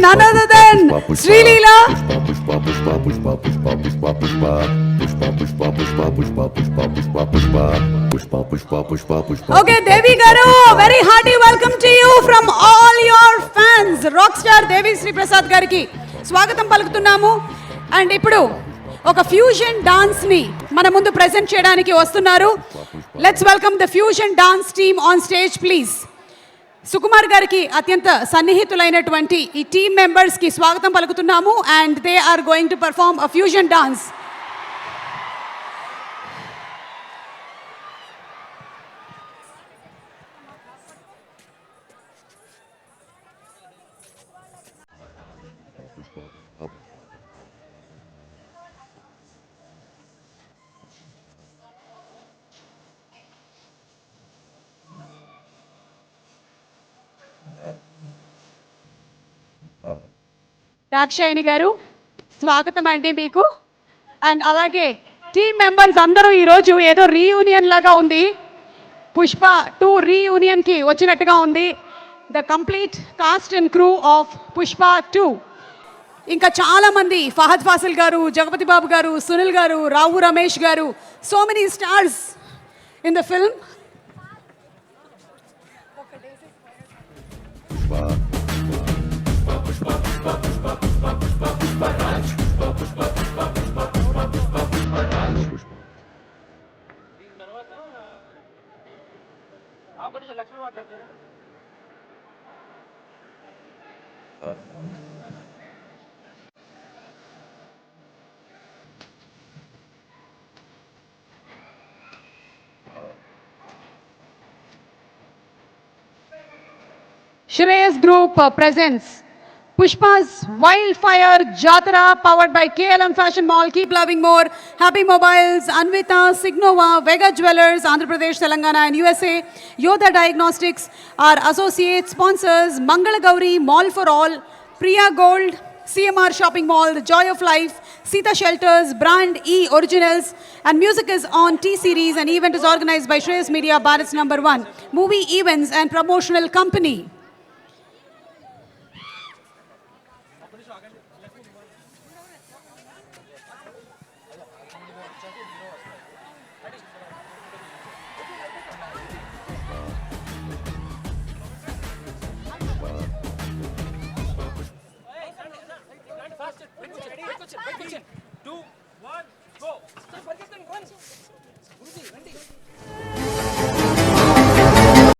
none other than Sri Leela. Okay, Devi Garu, very hearty welcome to you from all your fans. Rockstar Devi Sri Prasad gariki స్వాగతం పలుకుతున్నాము. And ఇప్పుడు ఒక fusion dance ని మన ముందు present చేయడానికి వస్తున్నారు. Let's welcome the fusion dance team on stage please. Sukumar గారికి అత్యంత సన్నిహితులైనటువంటి ఈ టీమ్ మెంబర్స్ కి స్వాగతం పలుకుతున్నాము. And they are going to perform a fusion dance. Dakshayani garu స్వాగతం అండి మీకు. అండ్ అలాగే టీమ్ మెంబర్స్ అందరూ ఈరోజు ఏదో రీయూనియన్ లాగా ఉంది. పుష్ప 2 రీయూనియన్కి వచ్చినట్టుగా ఉంది. The complete cost and crew of Pushpa 2. ఇంకా చాలామంది, ఫహద్ ఫాసిల్ గారు, జగపతి బాబు గారు, సునీల్ గారు, రావు రమేష్ గారు, so many stars in the film. Shreyas Group presents Pushpa's Wildfire Jatara powered by KLM Fashion Mall. Keep loving more. Happy Mobiles, Anvita, Signova, Vega Jewelers, Andhra Pradesh, Telangana and USA. Yoda Diagnostics, our associate sponsors, Mangala Gauri, Mall for All, Priya Gold, CMR Shopping Mall, The Joy of Life, Sita Shelters, Brand E Originals, and music is on T-Series. An event is organized by Shreyas Media, Bharat's #1 movie events and promotional company.